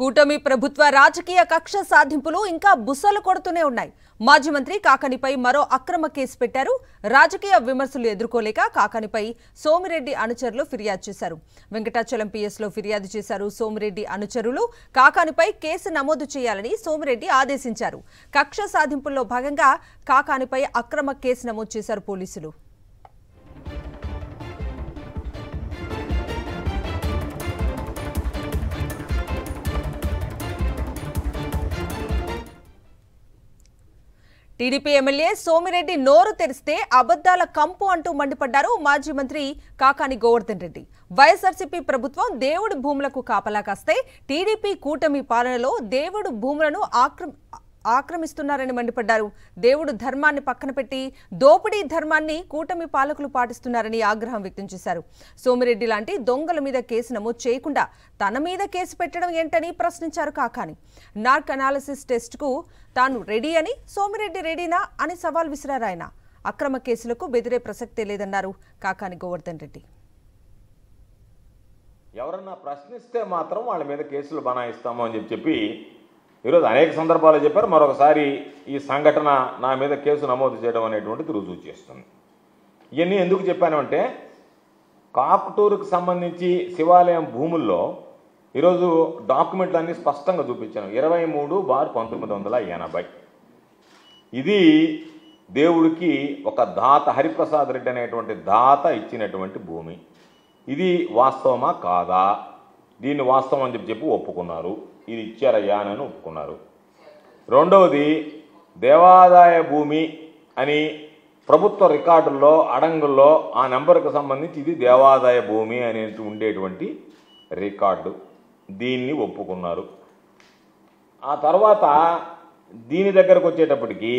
కూటమి ప్రభుత్వ రాజకీయ కక్ష సాధింపులు ఇంకా బుసలు కొడుతూనే ఉన్నాయి. మాజీ మంత్రి కాకానిపై మరో అక్రమ కేసు పెట్టారు. రాజకీయ విమర్శలు ఎదుర్కోలేక కాకానిపై సోమిరెడ్డి అనుచరులు ఫిర్యాదు చేశారు. వెంకటాచలం పిఎస్లో ఫిర్యాదు చేశారు. సోమిరెడ్డి అనుచరులు కాకానిపై కేసు నమోదు చేయాలని సోమిరెడ్డి ఆదేశించారు. కక్ష సాధింపుల్లో భాగంగా కాకానిపై అక్రమ కేసు నమోదు చేశారు పోలీసులు. టీడీపీ ఎమ్మెల్యే సోమిరెడ్డి నోరు తెరిస్తే అబద్దాల కంపు అంటూ మండిపడ్డారు మాజీ మంత్రి కాకాని గోవర్ధన్ రెడ్డి. వైఎస్ఆర్సీపీ ప్రభుత్వం దేవుడి భూములకు కాపలా కాస్తే టీడీపీ కూటమి పాలనలో దేవుడు భూములను ఆక్రమిస్తున్నారని మండిపడ్డారు. దేవుడు ధర్మాన్ని పక్కన పెట్టి దోపిడీ ధర్మాన్ని కూటమి పాలకులు పాటిస్తున్నారని ఆగ్రహం వ్యక్తం చేశారు. సోమిరెడ్డి లాంటి దొంగల మీద కేసు నమోదు చేయకుండా తన మీద కేసు పెట్టడం ఏంటని ప్రశ్నించారు కాకాని. నార్క్ అనాలిసిస్ టెస్ట్కు తాను రెడీ అని, సోమిరెడ్డి రెడీనా అని సవాల్ విసిరారు ఆయన. అక్రమ కేసులకు బెదిరే ప్రసక్తే లేదన్నారు కాకాని గోవర్ధన్ రెడ్డి. ఎవరన్నా ప్రశ్నిస్తే మాత్రం వాళ్ళ మీద కేసులు బనాయిస్తాము అని చెప్పి ఈరోజు అనేక సందర్భాలు చెప్పారు. మరొకసారి ఈ సంఘటన నా మీద కేసు నమోదు చేయడం అనేటువంటిది రుజువు చేస్తుంది. ఇవన్నీ ఎందుకు చెప్పానంటే, కాకుటూరుకు సంబంధించి శివాలయం భూముల్లో ఈరోజు డాక్యుమెంట్లన్నీ స్పష్టంగా చూపించాను. 23/1980 ఇది దేవుడికి ఒక దాత, హరిప్రసాద్ రెడ్డి అనేటువంటి దాత ఇచ్చినటువంటి భూమి. ఇది వాస్తవమా కాదా? దీన్ని వాస్తవం అని చెప్పి ఒప్పుకున్నారు. ఇది ఇచ్చారయ్యా అని ఒప్పుకున్నారు. రెండవది, దేవాదాయ భూమి అని ప్రభుత్వ రికార్డుల్లో అడంగుల్లో ఆ నెంబర్కి సంబంధించి ఇది దేవాదాయ భూమి అని ఉండేటువంటి రికార్డు, దీన్ని ఒప్పుకున్నారు. ఆ తర్వాత దీని దగ్గరకు వచ్చేటప్పటికి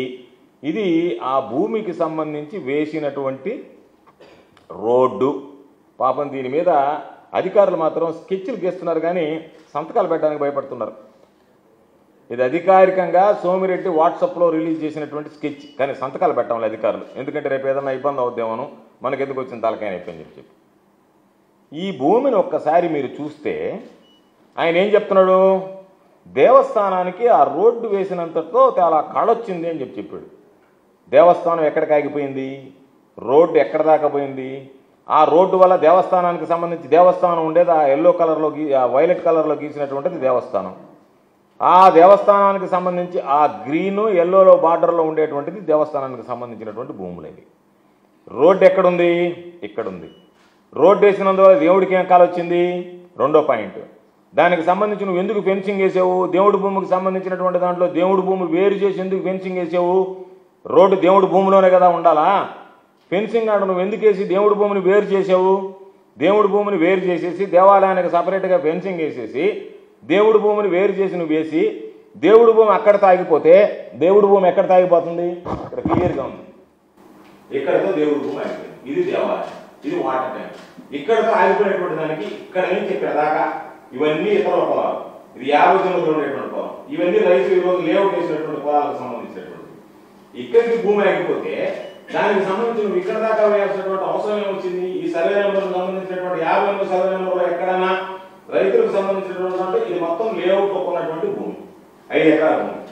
ఇది ఆ భూమికి సంబంధించి వేసినటువంటి రోడ్డు. పాపం దీని మీద అధికారులు మాత్రం స్కెచ్లు గీస్తున్నారు కానీ సంతకాలు పెట్టడానికి భయపడుతున్నారు. ఇది అధికారికంగా సోమిరెడ్డి వాట్సాప్లో రిలీజ్ చేసినటువంటి స్కెచ్, కానీ సంతకాలు పెట్టడం అధికారులు. ఎందుకంటే రేపు ఏదైనా ఇబ్బంది అవుద్దేమోను, మనకు ఎందుకు వచ్చిన తలకాయ అయిపోయింది చెప్పి. ఈ భూమిని ఒక్కసారి మీరు చూస్తే ఆయన ఏం చెప్తున్నాడు, దేవస్థానానికి ఆ రోడ్డు వేసినంతతో చాలా కళొచ్చింది అని చెప్పాడు. దేవస్థానం ఎక్కడికి ఆగిపోయింది? రోడ్డు ఎక్కడ దాకా పోయింది? ఆ రోడ్డు వల్ల దేవస్థానానికి సంబంధించి దేవస్థానం ఉండేది ఆ ఎల్లో కలర్లో వైలెట్ కలర్లో గీసినటువంటిది దేవస్థానం. ఆ దేవస్థానానికి సంబంధించి ఆ గ్రీను ఎల్లోలో బార్డర్లో ఉండేటువంటిది దేవస్థానానికి సంబంధించినటువంటి భూములేది. రోడ్డు ఎక్కడుంది? ఇక్కడుంది. రోడ్డు వేసినందువల్ల దేవుడికి ఏం కాలు వచ్చింది? రెండో పాయింట్. దానికి సంబంధించి నువ్వు ఎందుకు ఫెన్సింగ్ వేసావు? దేవుడి భూమికి సంబంధించినటువంటి దాంట్లో దేవుడి భూమి వేరు చేసి ఎందుకు ఫెన్సింగ్ వేసావు? రోడ్డు దేవుడి భూమిలోనే కదా ఉండాలా. ఫెన్సింగ్ ఆడ నువ్వు ఎందుకు వేసి దేవుడి భూమిని వేరు చేసావు? దేవుడి భూమిని వేరు చేసేసి దేవాలయానికి సపరేట్గా ఫెన్సింగ్ వేసేసి దేవుడి భూమిని వేరు చేసి నువ్వు వేసి దేవుడి భూమి అక్కడ తాగిపోతే దేవుడి భూమి ఎక్కడ తాగిపోతుంది? ఇక్కడ క్లియర్గా ఉంది. ఇక్కడతో దేవుడి భూమి ఆగిపోయింది. ఇది దేవాలయం, ఇది వాటర్ ట్యాంక్. ఇక్కడతో ఆగిపోయినటువంటి దానికి ఇక్కడ నుంచి ఇక్కడ దాకా ఇవన్నీ ఇతర పొలాలు. ఇది 50 జనులు ఉండేటువంటి పొలం. ఇవన్నీ రైతులు ఈరోజు లేఅవుట్ వేసినటువంటి పొలాలకు సంబంధించినటువంటి. ఇక్కడికి భూమి ఆగిపోతే దానికి సంబంధించి నువ్వు ఇక్కడ దాకా వేయాల్సినటువంటి అవసరం ఏమొచ్చింది? ఈ సర్వే నెంబర్కు సంబంధించినటువంటి 50 సర్వే నెంబర్లో ఎక్కడన్నా రైతులకు సంబంధించినటువంటి ఇది మొత్తం లేఅవుట్ ఉన్నటువంటి భూమి, 5 ఎకరాల భూమి.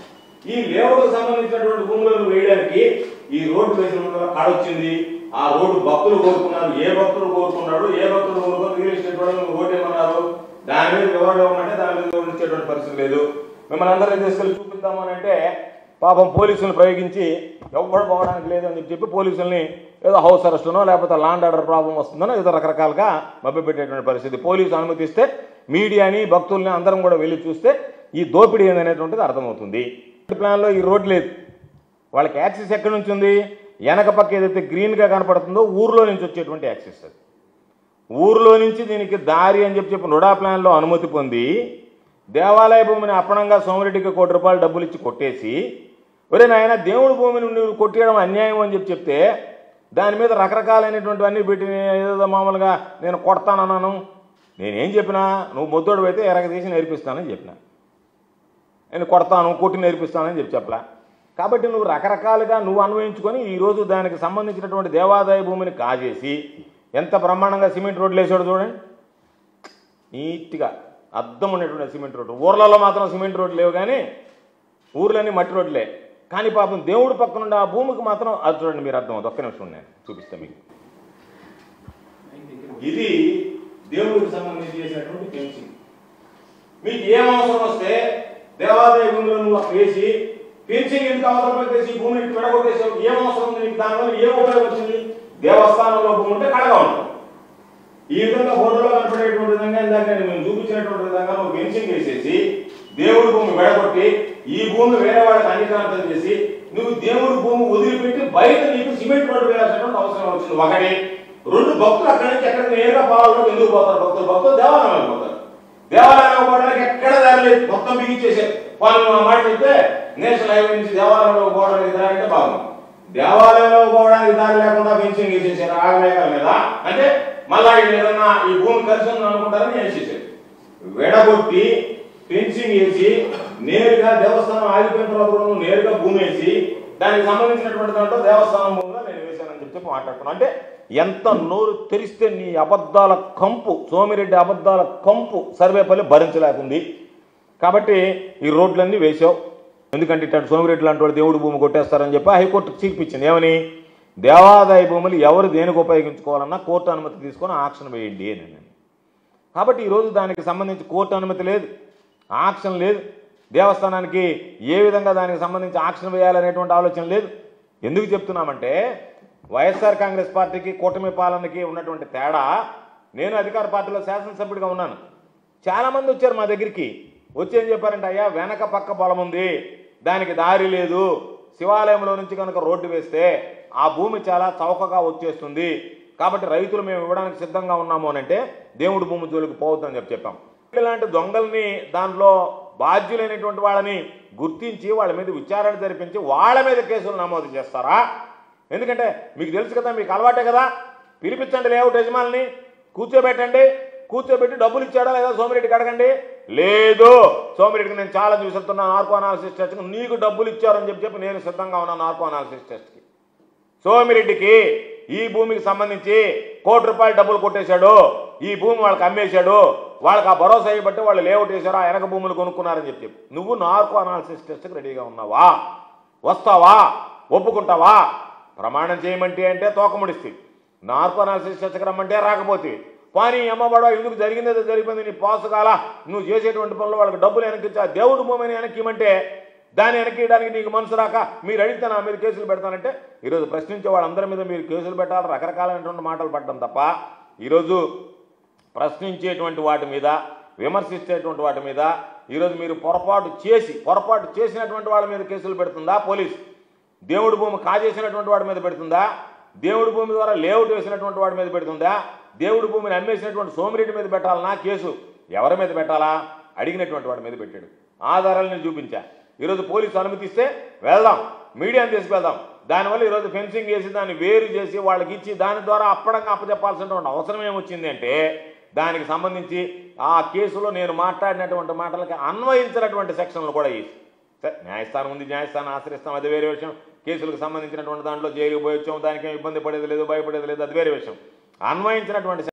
ఈ లేఅవుట్కు సంబంధించినటువంటి భూములను వేయడానికి ఈ రోడ్డు వేసిన కాడొచ్చింది. ఆ రోడ్డు భక్తులు కోరుకున్నారు. ఏ భక్తులు కోరుకున్నాడు? ఏ భక్తులు కోరుకుని రియల్ ఎస్టేట్ వాళ్ళు ఓటు ఏమన్నారు? దాని మీద వివరణ ఇవ్వమంటే దాని మీద వివరించేటువంటి పరిస్థితి లేదు. మిమ్మల్ని అందరినీ తీసుకెళ్ళి చూపిద్దాము అని అంటే పాపం పోలీసులను ప్రయోగించి ఎవ్వరు పోవడానికి లేదు అని చెప్పి పోలీసుల్ని ఏదో హౌస్ అరెస్టునో లేకపోతే లాండ్ ఆర్డర్ ప్రాబ్లం వస్తుందనో ఏదో రకరకాలుగా మభ్యపెట్టేటువంటి పరిస్థితి. పోలీసు అనుమతిస్తే మీడియాని భక్తుల్ని అందరం కూడా వెళ్ళి చూస్తే ఈ దోపిడీ ఏందనేటువంటిది అర్థమవుతుంది. ప్లాన్లో ఈ రోడ్ లేదు. వాళ్ళకి యాక్సెస్ ఎక్కడి నుంచి ఉంది? వెనక పక్క ఏదైతే గ్రీన్గా కనపడుతుందో ఊర్లో నుంచి వచ్చేటువంటి యాక్సెస్. అది ఊర్లో నుంచి దీనికి దారి అని చెప్పి నుడా ప్లాన్లో అనుమతి పొంది దేవాలయ భూమిని అప్పనంగా సోమిరెడ్డికి ₹1 కోటి డబ్బులు ఇచ్చి కొట్టేసి, ఒరే నాయన దేవుడి భూమిని నువ్వు కొట్టేయడం అన్యాయం అని చెప్తే దాని మీద రకరకాలైనటువంటివన్నీ పెట్టి ఏదో మామూలుగా నేను కొడతానన్నాను. నేనేం చెప్పినా, నువ్వు మొద్దోడు అయితే ఎరగదీసి నేర్పిస్తానని చెప్పిన. నేను కొడతాను, కొట్టి నేర్పిస్తానని చెప్పలా. కాబట్టి నువ్వు రకరకాలుగా నువ్వు అన్వయించుకొని ఈరోజు దానికి సంబంధించినటువంటి దేవాదాయ భూమిని కాజేసి ఎంత బ్రహ్మాండంగా సిమెంట్ రోడ్లు వేసాడు చూడండి. నీట్గా అద్దం ఉన్నటువంటి సిమెంట్ రోడ్డు. ఊర్లలో మాత్రం సిమెంట్ రోడ్లు లేవు, కానీ ఊర్లన్నీ మట్టి రోడ్లే. కానీ పాపం దేవుడి పక్కన ఉండే ఆ భూమికి మాత్రం అది చూడండి, మీరు అర్థం అవుతుంది. ఒక్క నిమిషం నేను చూపిస్తాను మీకు. ఇది దేవుడికి సంబంధించి చేసినటువంటి ఫెన్సింగ్. మీకు ఏం అవసరం వస్తే దేవాలయ భూమిలో నువ్వు అక్కడ వేసి ఫెన్సింగ్ ఎందుకు అవసరం పెట్టేసి భూమిని విడగొట్టేసావు, ఏం అవసరం ఉంది నీకు? దానివల్ల ఏం ఉపయోగం వచ్చింది? దేవస్థానంలో భూమి ఉంటే కడగా ఉంటుంది. ఈ విధంగా ఫోటోలో కనపడేటువంటి విధంగా ఇందాక మేము చూపించినటువంటి విధంగా నువ్వు ఫెన్సింగ్ వేసేసి దేవుడి భూమి విడగొట్టి ఈ భూమి వేరే వాళ్ళకి అంగీకారం చేసి నువ్వు దేవుడి భూమి వదిలిపెట్టి బయట నీకు సిమెంట్ రోడ్డు వేయాల్సినటువంటి అవసరం వచ్చింది. ఒకటి. రెండు, భక్తులు అక్కడి నుంచి ఎక్కడ నేరుగా పాలనలోకి ఎందుకు పోతారు? భక్తులు దేవాలయం పోతారు. దేవాలయం పోవడానికి ఎక్కడ దారి లేదు, మొత్తం బిగించేసారు. వాళ్ళు ఆ మాట చెప్తే నేషనల్ హైవే నుంచి దేవాలయంలో పోవడానికి దారి అంటే బాగుంది. దేవాలయంలో పోవడానికి దారి లేకుండా ఫెన్సింగ్ వేసేసారు ఆగమేఘాల మీద. అంటే మళ్ళా ఏదన్నా ఈ భూమి కలిసి ఉంది అనుకుంటారని వేసేసారు. విడగొట్టి ఫెన్సింగ్ వేసి నేరుగా దేవస్థానం ఆగిపోయిన తర్వాత నేరుగా భూమి వేసి దానికి సంబంధించినటువంటి దాంట్లో దేవస్థానం భూమిలో నేను వేశానని చెప్పి మాట్లాడుతున్నాను. అంటే ఎంత నోరు తెరిస్తే నీ అబద్ధాల కంపు, సోమిరెడ్డి అబద్ధాల కంపు సర్వేపల్లి భరించలేకుంది. కాబట్టి ఈ రోడ్లన్నీ వేసావు. ఎందుకంటే ఇట్లాంటి సోమిరెడ్డి లాంటి వాడు దేవుడి భూమి కొట్టేస్తారని చెప్పి హైకోర్టుకు తీర్పిచ్చింది. ఏమని? దేవాదాయ భూములు ఎవరు దేనికి ఉపయోగించుకోవాలన్నా కోర్టు అనుమతి తీసుకొని ఆక్షన్ వేయండి అని. కాబట్టి ఈరోజు దానికి సంబంధించి కోర్టు అనుమతి లేదు, ఆక్షన్ లేదు. దేవస్థానానికి ఏ విధంగా దానికి సంబంధించి ఆక్షన్ వేయాలనేటువంటి ఆలోచన లేదు. ఎందుకు చెప్తున్నామంటే వైఎస్ఆర్ కాంగ్రెస్ పార్టీకి కూటమి పాలనకి ఉన్నటువంటి తేడా. నేను అధికార పార్టీలో శాసనసభ్యుడిగా ఉన్నాను. చాలామంది వచ్చారు మా దగ్గరికి, వచ్చి ఏం చెప్పారంటే, అయ్యా వెనక పక్క పొలం ఉంది, దానికి దారి లేదు, శివాలయంలో నుంచి కనుక రోడ్డు వేస్తే ఆ భూమి చాలా చౌకగా వచ్చేస్తుంది, కాబట్టి రైతులు మేము ఇవ్వడానికి సిద్ధంగా ఉన్నాము అని అంటే దేవుడి భూమి జోలికి పోవద్దని చెప్పాం. ఇలాంటి దొంగల్ని, దాంట్లో బాధ్యులైనటువంటి వాళ్ళని గుర్తించి వాళ్ళ మీద విచారణ జరిపించి వాళ్ళ మీద కేసులు నమోదు చేస్తారా? ఎందుకంటే మీకు తెలుసు కదా, మీకు అలవాటే కదా, పిలిపించండి లేఅవుట్ యజమాని, కూర్చోబెట్టండి, కూర్చోబెట్టి డబ్బులు ఇచ్చాడా లేదా సోమిరెడ్డికి అడగండి. లేదు, సోమిరెడ్డికి నేను చాలా చూసేస్తున్నాను నార్కో అనాలిసిస్ టెస్ట్కి, నీకు డబ్బులు ఇచ్చారని చెప్పి నేను సిద్ధంగా ఉన్నాను నార్కో అనాలిసిస్ టెస్ట్కి. సోమిరెడ్డికి ఈ భూమికి సంబంధించి ₹1 డబ్బులు కొట్టేశాడు, ఈ భూమి వాళ్ళకి అమ్మేశాడు, వాళ్ళకి ఆ భరోసా ఇవ్వబట్టి వాళ్ళు లేఅవుట్ వేశారు, ఆ వెనక భూములు కొనుక్కున్నారని చెప్పి నువ్వు నార్కో అనాలిసిస్ టెస్ట్కి రెడీగా ఉన్నావా? వస్తావా? ఒప్పుకుంటావా? ప్రమాణం చేయమంటే అంటే తోకముడిస్తే, నార్కో అనాలిసిస్ టెస్ట్కి రమ్మంటే రాకపోతే, కానీ అమ్మబడో ఎందుకు జరిగిందేదో జరిగిపోయింది, నీ పోసగాల నువ్వు చేసేటువంటి పనులు వాళ్ళకి డబ్బులు వెనక్కిచ్చా, దేవుడి భూమిని వెనక్కిమంటే దాన్ని వెనక్కియడానికి నీకు మనసు రాక మీరు అడిగితే నా మీద కేసులు పెడతానంటే ఈరోజు ప్రశ్నించే వాళ్ళందరి మీద మీరు కేసులు పెట్టాలి, రకరకాలైనటువంటి మాటలు పడడం తప్ప ఈరోజు ప్రశ్నించేటువంటి వాటి మీద, విమర్శించేటువంటి వాటి మీద ఈరోజు మీరు పొరపాటు చేసినటువంటి వాళ్ళ మీద కేసులు పెడుతుందా పోలీసు? దేవుడి భూమి కాజేసినటువంటి వాడి మీద పెడుతుందా? దేవుడి భూమి ద్వారా లేఅవుట్ వేసినటువంటి వాడి మీద పెడుతుందా? దేవుడి భూమిని అమ్మేసినటువంటి సోమిరెడ్డి మీద పెట్టాలన్నా కేసు? ఎవరి మీద పెట్టాలా? అడిగినటువంటి వాడి మీద పెట్టాడు. ఆధారాలను చూపించా. ఈరోజు పోలీసు అనుమతిస్తే వెళ్దాం, మీడియాని తీసుకెళ్దాం. దానివల్ల ఈరోజు ఫెన్సింగ్ వేసి దాన్ని వేరు చేసి వాళ్ళకి ఇచ్చి దాని ద్వారా అప్పడంగా అప్పచెప్పాల్సినటువంటి అవసరం ఏమొచ్చింది అంటే దానికి సంబంధించి ఆ కేసులో నేను మాట్లాడినటువంటి మాటలకి అన్వయించినటువంటి సెక్షన్లు కూడా వేసి, న్యాయస్థానం ఉంది, న్యాయస్థానం ఆశ్రయిస్తాం, అది వేరే విషయం. కేసులకు సంబంధించినటువంటి దాంట్లో జైలుకు పోయి వచ్చాం, దానికి ఇబ్బంది పడేది లేదు, భయపడేది లేదు, అది వేరే విషయం. అన్వయించినటువంటి